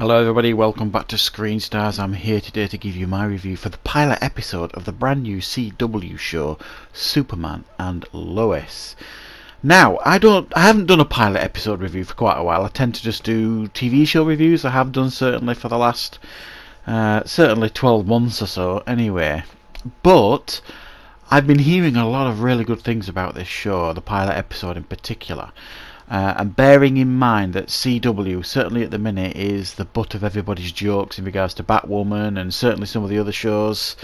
Hello everybody, welcome back to Screen Stars. I'm here today to give you my review for the pilot episode of the brand new CW show Superman and Lois. Now, I haven't done a pilot episode review for quite a while. I tend to just do TV show reviews. I have done certainly for the last certainly 12 months or so anyway. But I've been hearing a lot of really good things about this show, the pilot episode in particular. And bearing in mind that CW, certainly at the minute, is the butt of everybody's jokes in regards to Batwoman and certainly some of the other shows,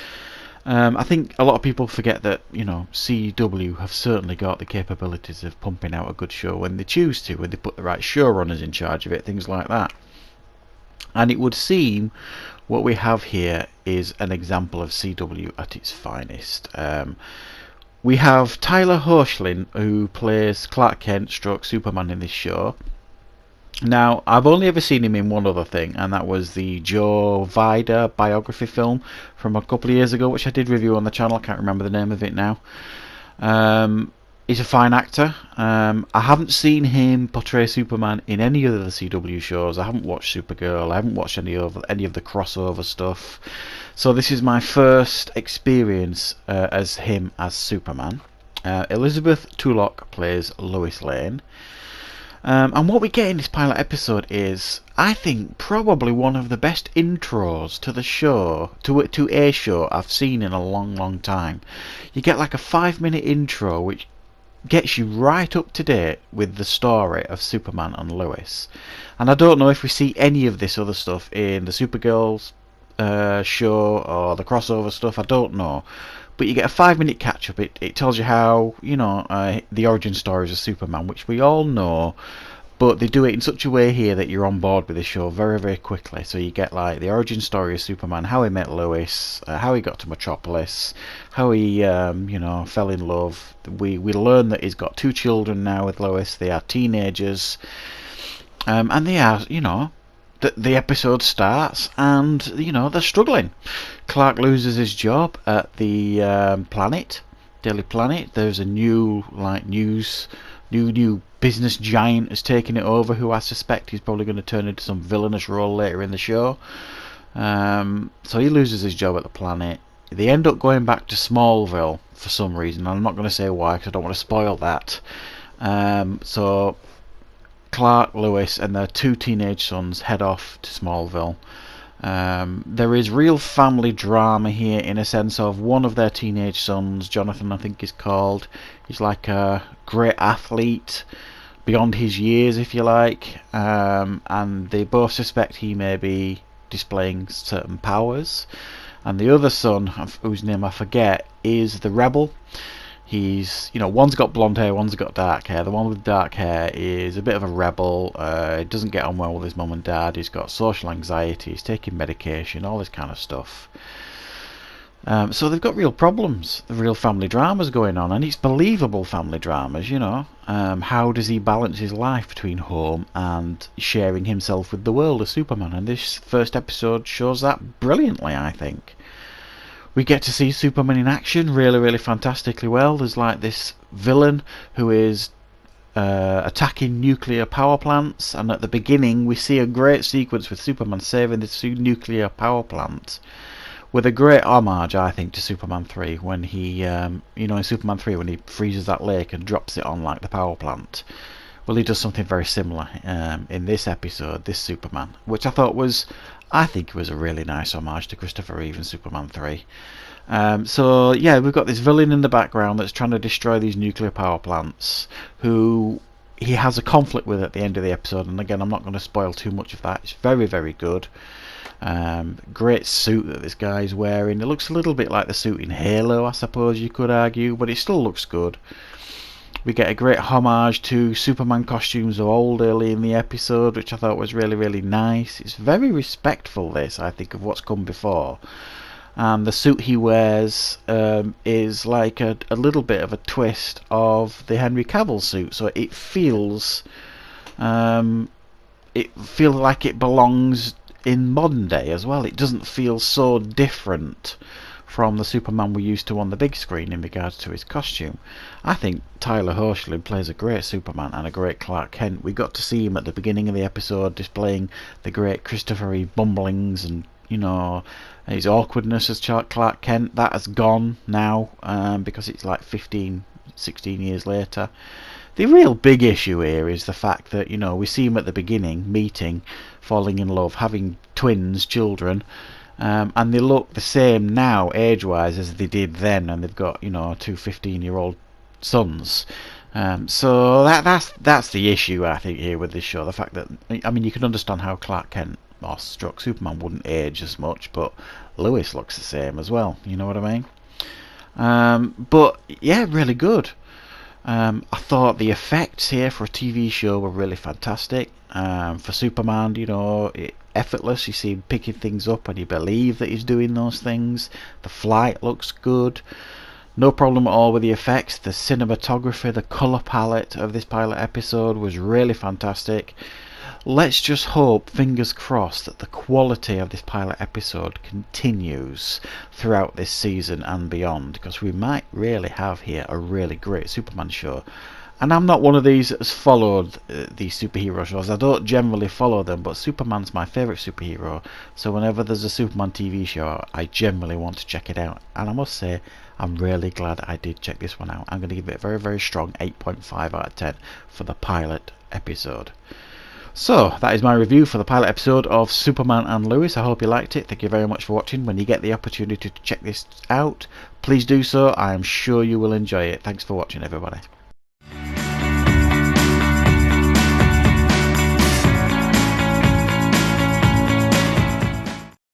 I think a lot of people forget that, CW have certainly got the capabilities of pumping out a good show when they choose to, when they put the right showrunners in charge of it, things like that. And it would seem what we have here is an example of CW at its finest. We have Tyler Hoechlin, who plays Clark Kent stroke Superman in this show. Now, I've only ever seen him in one other thing, and that was the Joe Vida biography film from a couple of years ago, which I did review on the channel. I can't remember the name of it now. He's a fine actor. I haven't seen him portray Superman in any of the CW shows. I haven't watched Supergirl. I haven't watched any of the crossover stuff. So this is my first experience as him as Superman. Elizabeth Tulloch plays Lois Lane. And what we get in this pilot episode is, I think, probably one of the best intros to the show, to a show I've seen in a long, long time. You get like a 5-minute intro which gets you right up to date with the story of Superman and Lois. And I don't know if we see any of this other stuff in the Supergirl show or the crossover stuff, I don't know. But you get a 5-minute catch-up. It tells you how, the origin stories of Superman, which we all know, but they do it in such a way here that you're on board with the show very, very quickly. So you get like the origin story of Superman, how he met Lois, how he got to Metropolis, how he, fell in love. We learn that he's got 2 children now with Lois. They are teenagers, and they are, the episode starts and they're struggling. Clark loses his job at the Daily Planet. There's a new new business giant has taken it over, who I suspect he's probably going to turn into some villainous role later in the show. So he loses his job at the Planet. They end up going back to Smallville for some reason. I'm not going to say why because I don't want to spoil that. So Clark, Lois and their 2 teenage sons head off to Smallville. There is real family drama here, in a sense of one of their teenage sons, Jonathan I think he's called. He's like a great athlete, beyond his years if you like, and they both suspect he may be displaying certain powers. And the other son, whose name I forget, is the rebel. He's, one's got blonde hair, one's got dark hair. The one with dark hair is a bit of a rebel. He doesn't get on well with his mum and dad. He's got social anxiety. He's taking medication, all this kind of stuff. So they've got real problems. The real family dramas going on, and it's believable family dramas. How does he balance his life between home and sharing himself with the world as Superman? And this first episode shows that brilliantly, I think. We get to see Superman in action really, really fantastically well. There's like this villain who is attacking nuclear power plants, and at the beginning we see a great sequence with Superman saving this nuclear power plant, with a great homage, I think, to Superman 3 when he, in Superman 3 when he freezes that lake and drops it on like the power plant. Well, he does something very similar in this episode, this Superman, which I think it was a really nice homage to Christopher Reeve in Superman 3. So yeah, we've got this villain in the background that's trying to destroy these nuclear power plants, who he has a conflict with at the end of the episode. And again, I'm not going to spoil too much of that. It's very, very good. Great suit that this guy's wearing. It looks a little bit like the suit in Halo, I suppose you could argue, but it still looks good. We get a great homage to Superman costumes of old early in the episode, which I thought was really, really nice. It's very respectful, this, I think, of what's come before. And the suit he wears is like a little bit of a twist of the Henry Cavill suit, so it feels like it belongs in modern day as well. It doesn't feel so different from the Superman we used to on the big screen in regards to his costume. I think Tyler Hoechlin plays a great Superman and a great Clark Kent. We got to see him at the beginning of the episode displaying the great Christopher bumblings and, you know, his awkwardness as Clark Kent. That has gone now, because it's like 15, 16 years later. The real big issue here is the fact that, you know, we see him at the beginning, meeting, falling in love, having twins, children, and they look the same now, age-wise, as they did then, and they've got, you know, two 15-year-old sons. So that's the issue, I think, here with this show. The fact that, I mean, you can understand how Clark Kent or stroke Superman wouldn't age as much, but Lois looks the same as well, you know what I mean? But yeah, really good. I thought the effects here for a TV show were really fantastic. For Superman, you know, effortless. You see him picking things up and you believe that he's doing those things. The flight looks good. No problem at all with the effects. The cinematography, the colour palette of this pilot episode was really fantastic. Let's just hope, fingers crossed, that the quality of this pilot episode continues throughout this season and beyond, because we might really have here a really great Superman show. And I'm not one of these that's followed these superhero shows. I don't generally follow them, but Superman's my favourite superhero, so whenever there's a Superman TV show, I generally want to check it out. And I must say, I'm really glad I did check this one out. I'm going to give it a very, very strong 8.5 out of 10 for the pilot episode. So, that is my review for the pilot episode of Superman and Lois. I hope you liked it. Thank you very much for watching. When you get the opportunity to check this out, please do so. I am sure you will enjoy it. Thanks for watching, everybody.